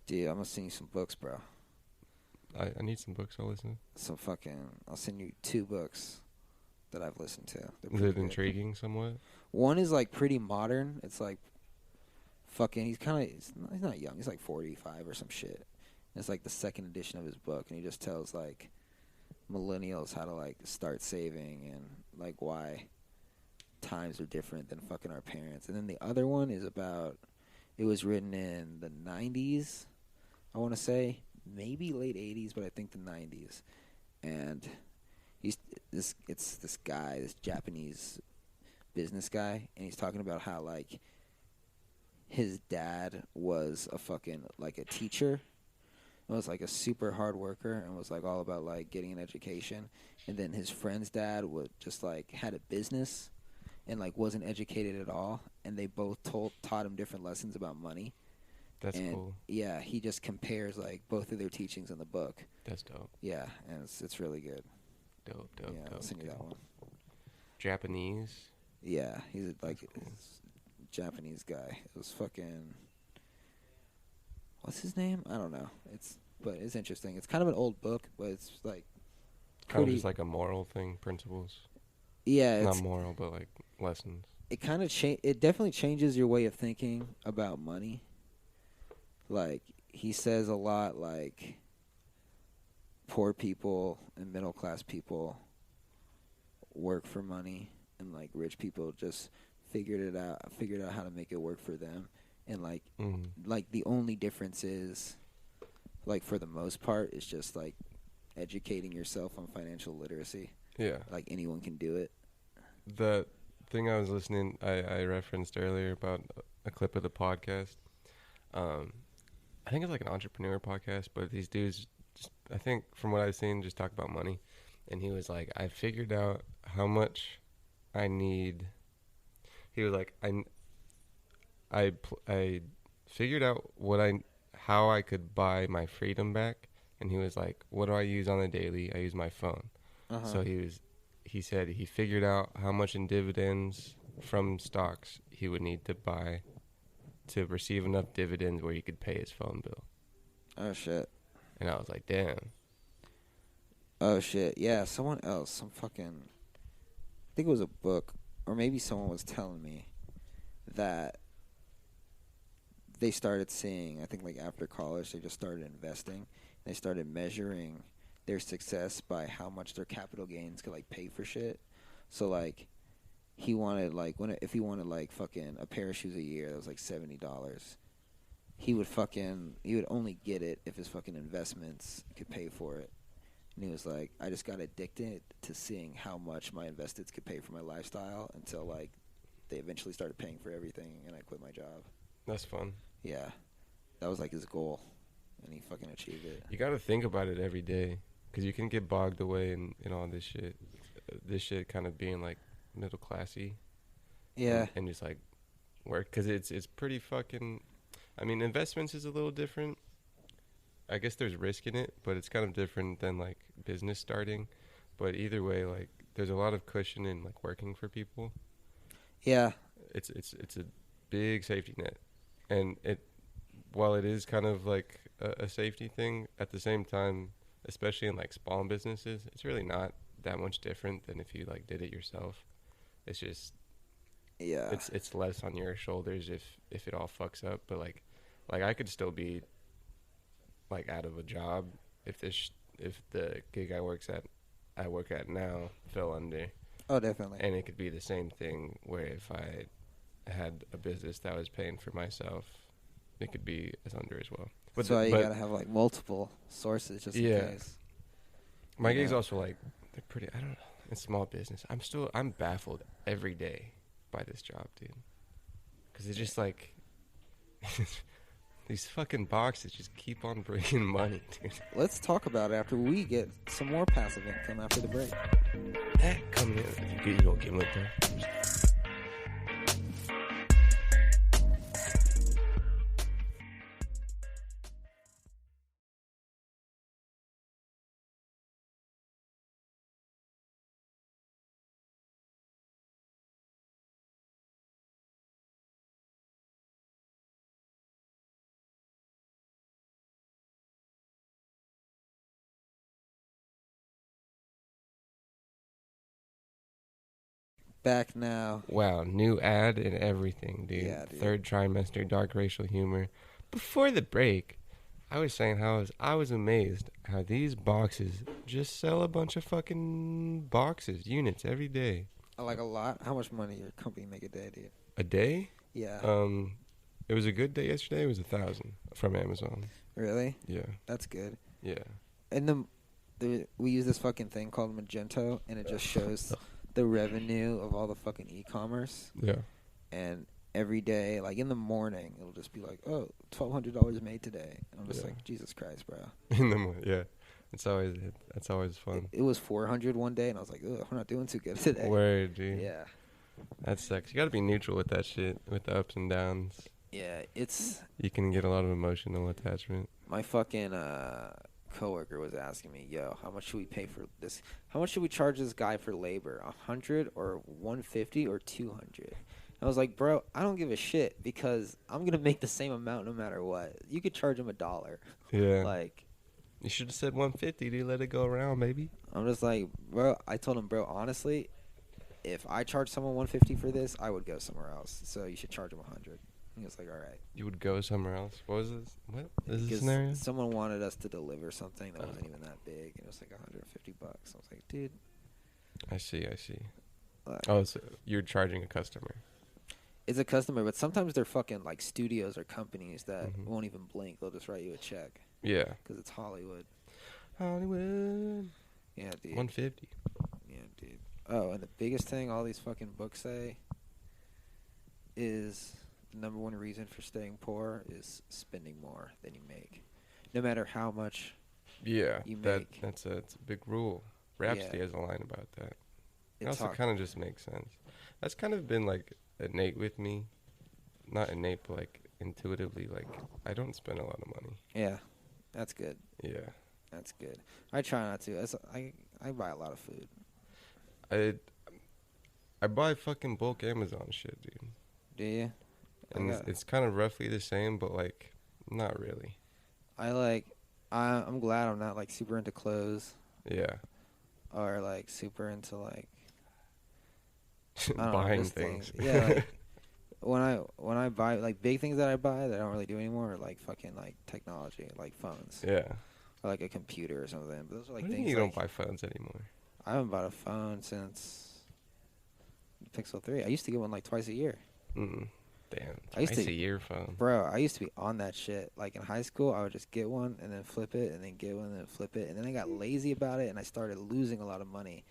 Dude, I'm gonna send you some books, bro. I need some books. I'll listen. I'll send you 2 books that I've listened to. They're Is pretty it good. intriguing somewhat? One is like pretty modern. It's like fucking. He's not young. He's like 45 or some shit. And it's like the second edition of his book, and he just tells like millennials how to like start saving and like why times are different than fucking our parents. And then the other one is about. It was written in the 90s. I want to say maybe late 80s, but I think the 90s. And it's this guy, this Japanese business guy, and he's talking about how like his dad was a fucking like a teacher, was like a super hard worker, and was like all about like getting an education. And then his friend's dad would just like had a business and like wasn't educated at all, and they both taught him different lessons about money. That's And cool. yeah, he just compares like both of their teachings in the book. That's dope. Yeah, and it's really good. Dope. Yeah, I'll send you that one. Japanese. Yeah, he's like That's cool. this Japanese guy. It was fucking. What's his name? I don't know. But it's interesting. It's kind of an old book, but it's like Kind of pretty. just like a moral thing, principles. Yeah, Not moral, but like lessons. it kind of it definitely changes your way of thinking about money. Like he says a lot like poor people and middle class people work for money, and like rich people just figured out how to make it work for them. And like the only difference is like for the most part it's just like educating yourself on financial literacy. Yeah. Like anyone can do it. The thing I was listening, I referenced earlier about a clip of the podcast. I think it's like an entrepreneur podcast, but these dudes, I think from what I've seen, just talk about money. And he was like, I figured out how much I need. He was like, I figured out how I could buy my freedom back. And he was like, what do I use on the daily? I use my phone. Uh-huh. So he said he figured out how much in dividends from stocks he would need to buy to receive enough dividends where he could pay his phone bill. Oh shit. And I was like, damn. Oh shit. Yeah, someone else, I think it was a book, or maybe someone was telling me that they started seeing, I think like after college, they just started investing. They started measuring their success by how much their capital gains could like pay for shit. So like he wanted like if he wanted like fucking a pair of shoes a year that was like $70, he would only get it if his fucking investments could pay for it. And he was like, I just got addicted to seeing how much my investments could pay for my lifestyle until like they eventually started paying for everything, and I quit my job. That's fun. Yeah, that was like his goal, and he fucking achieved it. You got to think about it every day because you can get bogged away in all this shit. This shit kind of being like middle classy. Yeah. And just like work because it's pretty fucking. I mean, investments is a little different. I guess there's risk in it, but it's kind of different than like business starting. But either way, like there's a lot of cushion in like working for people. Yeah. It's a big safety net, and while it is kind of like a safety thing, at the same time, especially in like small businesses, it's really not that much different than if you like did it yourself. It's just Yeah. it's less on your shoulders if it all fucks up. But like I could still be like out of a job if the gig I work at now fell under. Oh, definitely. And it could be the same thing where if I had a business that was paying for myself it could be as under as well. That's why you gotta have like multiple sources just Yeah. in case. My you gigs know. also like they're pretty. I don't know. It's small business. I'm baffled every day by this job, dude. Because it's just like these fucking boxes just keep on bringing money, dude. Let's talk about it after we get some more passive income after the break. Come here. You don't give me that. Back now. Wow, new ad and everything, dude. Yeah, dude. Third trimester, dark racial humor. Before the break, I was saying how I was amazed how these boxes just sell a bunch of fucking boxes, units every day. I like a lot. How much money your company make a day, dude? A day? Yeah. It was a good day yesterday. It was 1,000 from Amazon. Really? Yeah, That's good. yeah. And we use this fucking thing called Magento, and it just shows the revenue of all the fucking e-commerce. Yeah. And every day, like in the morning, it'll just be like, oh, $1,200 made today. And I'm just Yeah. like, Jesus Christ, bro. In the morning, yeah. That's always fun. It was 400 one day, and I was like, ugh, we're not doing too good today. Word, dude. Yeah. That sucks. You gotta be neutral with that shit, with the ups and downs. Yeah, it's You can get a lot of emotional attachment. my fucking coworker was asking me, yo, how much should we pay for this? How much should we charge this guy for labor? 100 or 150 or 200? I was like, bro, I don't give a shit because I'm gonna make the same amount no matter what. You could charge him $1. Yeah. Like, You should have said 150, dude. Let it go around, baby. I'm just like, bro. I told him, bro, honestly, if I charge someone 150 for this, I would go somewhere else. So you should charge him 100. He was like, all right. You would go somewhere else. What was this? What is this Because scenario? someone wanted us to deliver something that wasn't even that big, and it was like $150. I was like, dude. I see. Like, Oh, so you're charging a customer. it's a customer, but sometimes they're fucking like studios or companies that Mhm. won't even blink. They'll just write you a check Yeah. because it's Hollywood. Hollywood. Yeah, dude. 150. Yeah, dude. Oh, and the biggest thing all these fucking books say is the number one reason for staying poor is spending more than you make. No matter how much. Yeah. You That make. that's a big rule. Rhapsody Yeah. has a line about that. It It's also kind of just makes sense. That's kind of been like innate with me. Not innate, but like intuitively. Like I don't spend a lot of money. Yeah, that's good. Yeah. That's good. I try not to. I buy a lot of food. I buy fucking bulk Amazon shit, dude. Do you? And it's kind of roughly the same, but like not really. I'm glad I'm not like super into clothes Yeah. or like super into like I don't know, Buying just things. Yeah, like when I buy like big things that I buy that I don't really do anymore are like fucking like technology, like phones Yeah. or like a computer or something. But those are like What do you things mean you like, don't buy phones anymore? I haven't bought a phone since Pixel 3. I used to get one like twice a year. Mm. Damn. I used Twice to- a year phone. Bro, I used to be on that shit. Like in high school, I would just get one and then flip it and then get one and then flip it. And then I got lazy about it and I started losing a lot of money.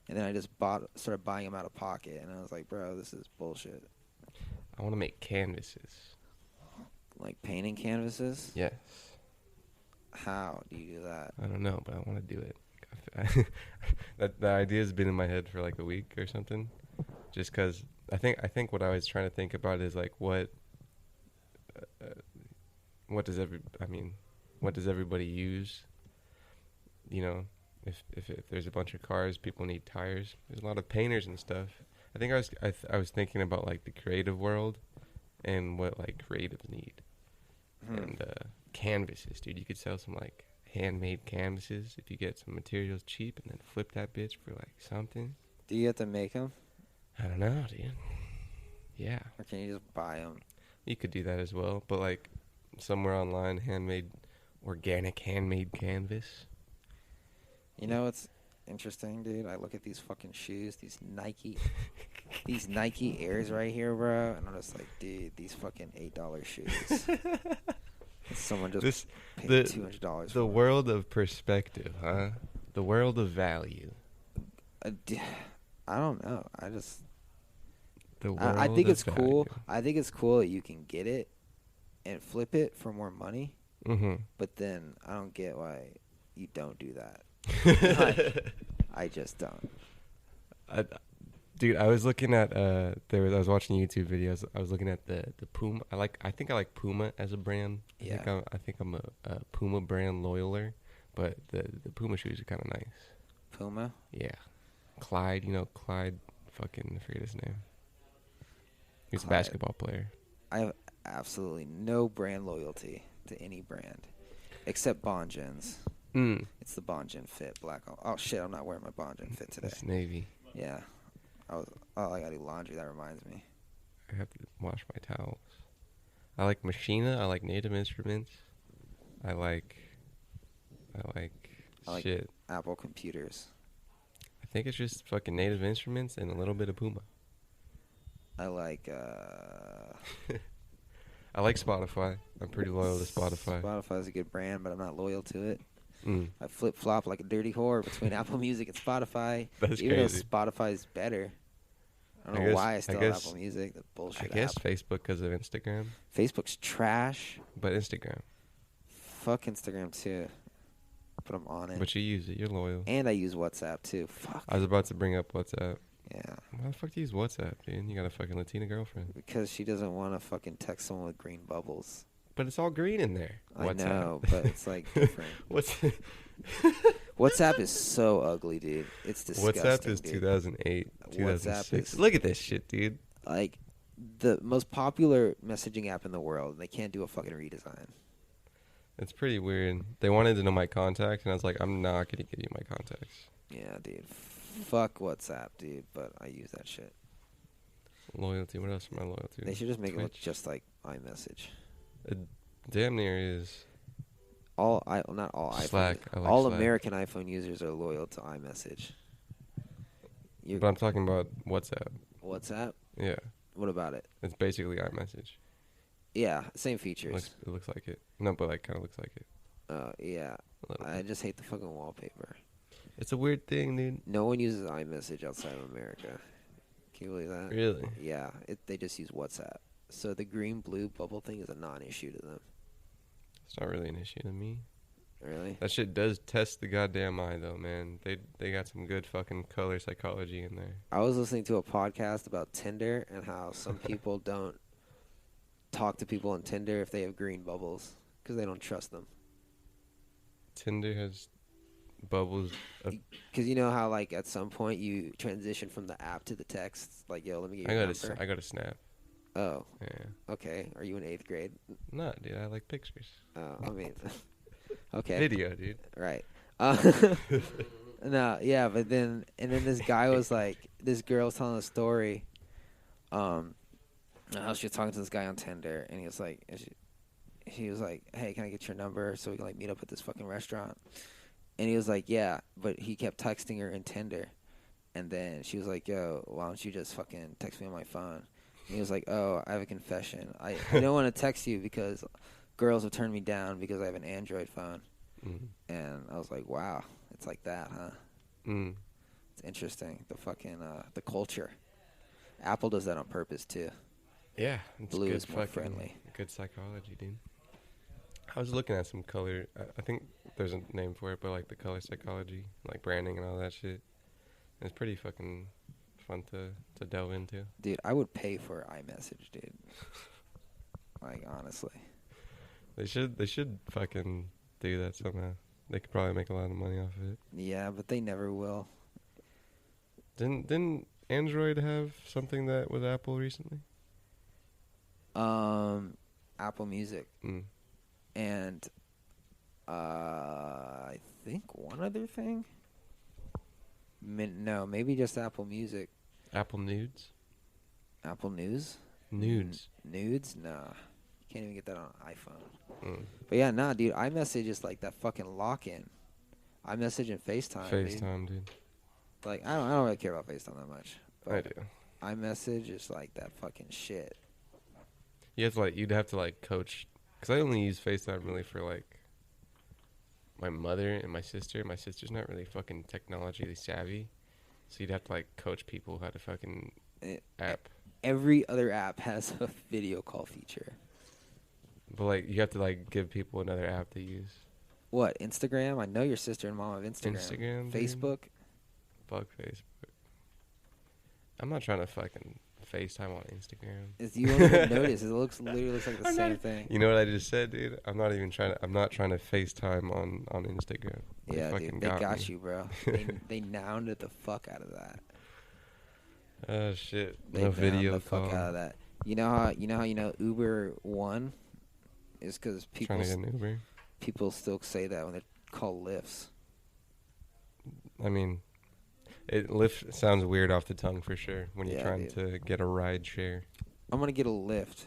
And then I just started buying them out of pocket. And I was like, bro, this is bullshit. I want to make canvases. Like painting canvases? Yes. How do you do that? I don't know, but I want to do it. The idea's been in my head for like a week or something. Just because I think what I was trying to think about is like what does everybody use? You know, if there's a bunch of cars, people need tires. There's a lot of painters and stuff. I think I was thinking about like the creative world and what like creatives need. And canvases, dude. You could sell some like handmade canvases if you get some materials cheap and then flip that bitch for like something. Do you have to make them? I don't know, dude. Yeah, Or can you just buy them? you could do that as well, but like somewhere online, organic handmade canvas. You know what's interesting, dude? I look at these fucking shoes, these Nike these Nike Airs right here, bro. And I'm just like, dude, these fucking $8 shoes. And someone just This paid the $200 for the them. world of perspective, huh? The world of value. I don't know. I just The world I think of it's cool. value. I think it's cool that you can get it and flip it for more money. Mm-hmm. But then I don't get why you don't do that. I just don't. Dude, I was looking at I was watching YouTube videos. I was looking at the Puma. I think I like Puma as a brand. Yeah. I think I'm a Puma brand loyaler, but the Puma shoes are kind of nice. Puma. Yeah. Clyde, Clyde fucking I forget his name. He's a Clyde. basketball player. I have absolutely no brand loyalty to any brand except Bonjins. Mm. It's the Bonjin Fit black. Oh shit! I'm not wearing my Bonjin Fit today. It's navy. Yeah. I gotta do laundry. That reminds me. I have to wash my towels. I like Machina. I like Native Instruments. I like shit. Apple computers. I think it's just fucking Native Instruments and a little bit of Puma. I like I like Spotify. I'm pretty loyal to Spotify. Spotify's a good brand, but I'm not loyal to it. Mm. I flip flop like a dirty whore between Apple Music and Spotify. That's even crazy. though Spotify's better. I don't I know guess- why I I still guess- have Apple Music. The bullshit. I guess app. Facebook because of Instagram, Facebook's trash. but Instagram. Fuck Instagram too. But I'm on it. But you use it. You're loyal. And I use WhatsApp too. Fuck. I was about to bring up WhatsApp. Yeah. Why the fuck do you use WhatsApp, dude? You got a fucking Latina girlfriend. Because she doesn't want to fucking text someone with green bubbles. But it's all green in there. I know, but it's like different. What's WhatsApp is so ugly, dude. It's disgusting. WhatsApp is dude. 2008, WhatsApp 2006. is- Look at this shit, dude. Like the most popular messaging app in the world. They can't do a fucking redesign. It's pretty weird. They wanted to know my contacts, and I was like, I'm not gonna give you my contacts. Yeah, dude. Fuck WhatsApp, dude. But I use that shit. Loyalty. What else am I loyal to? They should just make it look Twitch. just like iMessage. It damn near is. Not all Slack. iPhone. I like All Slack. American iPhone users are loyal to iMessage. But I'm talking about WhatsApp. WhatsApp. Yeah, What about it? it's basically iMessage. Yeah, same features. It looks like it. No, but like kind of looks like it. Yeah. A little I bit. just hate the fucking wallpaper. It's a weird thing, dude. No one uses iMessage outside of America. Can you believe that? Really? Yeah, they just use WhatsApp. So the green blue bubble thing is a non-issue to them. It's not really an issue to me. Really? That shit does test the goddamn eye, though, man. They got some good fucking color psychology in there. I was listening to a podcast about Tinder and how some people don't talk to people on Tinder if they have green bubbles because they don't trust them. Tinder has bubbles. Because you know how like at some point you transition from the app to the text, like yo, let me get I your got number. I got a snap. Oh, Yeah. okay. Are you in 8th grade? Nah, dude. I like pictures. I mean, okay, Video, dude. right. No, yeah, but then this guy was like, this girl was telling a story. How she was talking to this guy on Tinder, and he was like, he was like, hey, can I get your number so we can like meet up at this fucking restaurant? And he was like, yeah, but he kept texting her in Tinder, and then she was like, yo, why don't you just fucking text me on my phone? And he was like, oh, I have a confession. I don't want to text you because girls have turned me down because I have an Android phone. Mm. And I was like, wow, it's like that, huh? Mm. It's interesting. The fucking, the culture. Apple does that on purpose, too. Yeah, it's Blue good is more fucking- friendly. Good psychology, dude. I was looking at some color. I think there's a name for it, but like the color psychology, like branding and all that shit. And it's pretty fucking fun to delve into. Dude, I would pay for iMessage, dude. Like, honestly. They should fucking do that somehow. They could probably make a lot of money off of it. Yeah, but they never will. Didn't Android have something that was Apple recently? Apple Music. Mm. And, I think one other thing? No, maybe just Apple Music. Apple Nudes? Apple News? Nudes. Nudes? Nah. You can't even get that on iPhone. Mm. But yeah, nah, dude. iMessage is like that fucking lock-in. iMessage and FaceTime. Dude. FaceTime, dude. Like I don't really care about FaceTime that much. But I do. iMessage is like that fucking shit. You'd have to like coach, because I only use FaceTime really for like my mother and my sister. My sister's not really fucking technology savvy, so you'd have to like coach people how to fucking app. Every other app has a video call feature. But like you have to like give people another app to use. What, Instagram? I know your sister and mom have Instagram. Instagram, dude. Facebook? Fuck Facebook. I'm not trying to fucking FaceTime on Instagram. You won't even notice. It looks literally looks like the same thing. You know what I just said, dude? I'm not trying to FaceTime on Instagram. Yeah, dude, they got me. you, bro. They nounded the fuck out of that. Oh shit! They No nounded video the call. fuck out of that. You know how Uber won is because Trying to get an Uber. people still say that when they call Lyfts. I mean, Lyft sounds weird off the tongue for sure when you're Yeah, trying dude. to get a ride share. I'm gonna get a Lyft.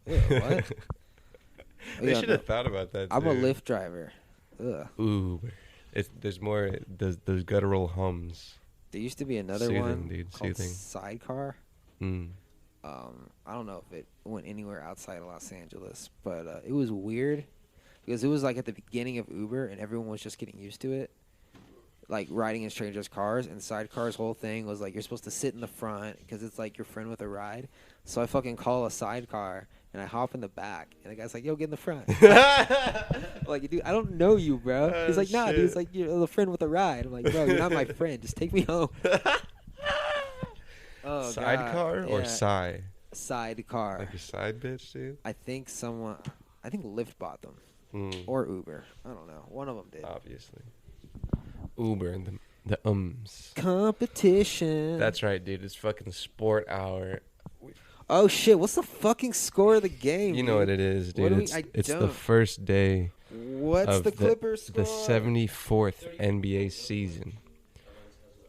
Ew, what? Oh, They yeah, should no, have thought about that. I'm a too. Lyft driver. Ugh. Uber. There's more those guttural hums. There used to be another Soothing, one dude, called soothing. Sidecar. Mm. I don't know if it went anywhere outside of Los Angeles, but it was weird because it was like at the beginning of Uber and everyone was just getting used to it, like riding in strangers' cars. And Sidecar's whole thing was like you're supposed to sit in the front because it's like your friend with a ride. So I fucking call a sidecar and I hop in the back, and the guy's like, "Yo, get in the front." I'm like, dude, I don't know you, bro. Oh, He's like, "Nah, dude." shit. He's like, "You're a friend with a ride." I'm like, "Bro, you're not my friend. Just take me home." Oh, Sidecar God. or Yeah. Sidecar. like a side bitch, dude? I think Lyft bought them Mm. or Uber. I don't know. One of them did. Obviously. Uber and the Competition. That's right, dude. It's fucking sport hour. Oh shit! What's the fucking score of the game? You know what it is, What dude. do we- It's the don't. first day What's of the Clippers score? the 74th NBA season.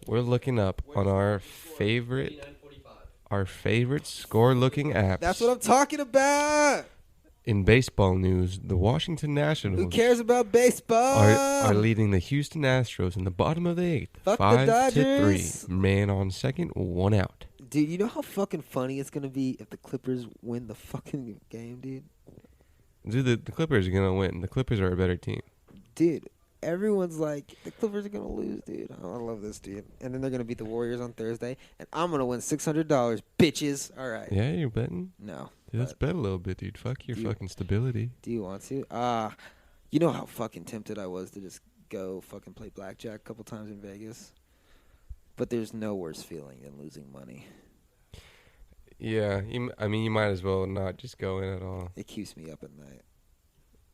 We're looking up on our favorite 39:45. score-looking apps. That's what I'm talking about. In baseball news, the Washington Nationals Who cares about baseball? are leading the Houston Astros in the bottom of the eighth, Fuck the 5-3. Dodgers. Man on second, one out. Dude, you know how fucking funny it's gonna be if the Clippers win the fucking game, dude? Dude, the Clippers are gonna win. The Clippers are a better team. Dude, everyone's like, the Clippers are gonna lose, dude. Oh, I love this, dude. And then they're gonna beat the Warriors on Thursday, and I'm gonna win $600, bitches. All right. Yeah, you're betting. No. Dude, let's but bet a little bit, dude. Fuck your Dude. fucking stability. Do you want to? You know how fucking tempted I was to just go fucking play blackjack a couple times in Vegas. But there's no worse feeling than losing money. Yeah, I mean, you might as well not just go in at all. It keeps me up at night.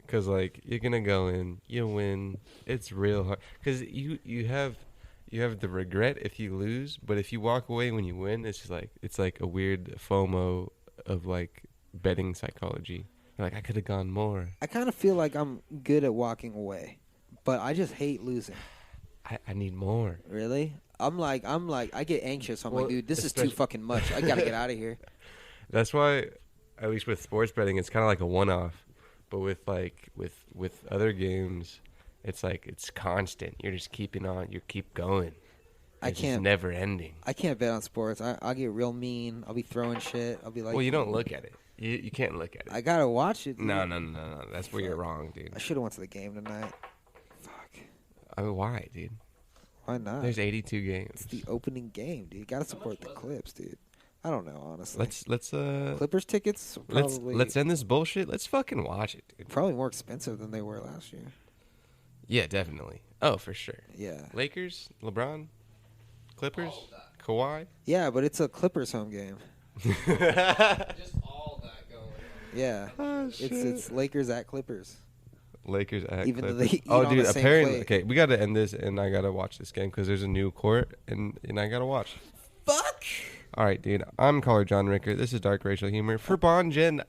Because, like, you're going to go in, you win. It's real hard. Because you have the regret if you lose, but if you walk away when you win, it's just like, it's like a weird FOMO of, like, betting psychology. You're like, I could have gone more. I kind of feel like I'm good at walking away, but I just hate losing. I need more. Really? I'm like, I get anxious. I'm Well, like, dude, this is too especially- fucking much. I gotta get out of here. That's why, at least with sports betting, it's kind of like a one-off. But with with other games, it's like it's constant. You're just keeping on. You keep going. I It's can't- just never ending. I can't bet on sports. I'll get real mean. I'll be throwing shit. I'll be like, Well, you don't look at it. You can't look at it. I gotta watch it. Dude. No. That's where you're Fuck. wrong, dude. I should have went to the game tonight. Fuck. I mean, why, dude? Why not? There's 82 games. It's the opening game, dude. You gotta support the Clips, dude. I don't know, honestly. Let's Clippers tickets probably let's end this bullshit. Let's fucking watch it, dude. probably more expensive than they were last year. Yeah, definitely. Oh, for sure. Yeah. Lakers, LeBron, Clippers, All of that. Kawhi. Yeah, but it's a Clippers home game. Just all that going on. Yeah. Oh, It's Lakers at Clippers. Lakers at Even though Clippers. they eat Oh, on dude, the same apparently, plate. okay, we got to end this, and I got to watch this game because there's a new court, and I got to watch. Fuck. All right, dude, I'm caller John Ricker. This is Dark Racial Humor. For Bon Jen.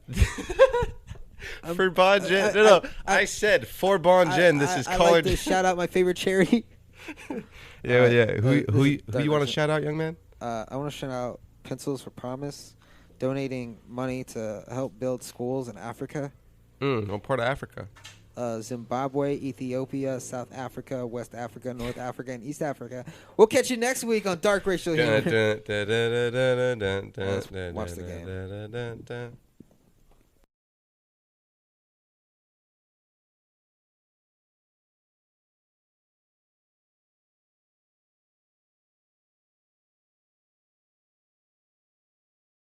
For Bon Jen. No, I said for Bon Jen. This is I caller like to shout out my favorite charity. Yeah, yeah. this Who is you want to Dark shout out, young man? I want to shout out Pencils for Promise, donating money to help build schools in Africa. What part of Africa? Zimbabwe, Ethiopia, South Africa, West Africa, North Africa, and East Africa. We'll catch you next week on Dark Racial Humor. Dun, dun, dun, dun, dun, dun, dun, dun, Let's dun, watch the dun, game. dun, dun, dun, dun.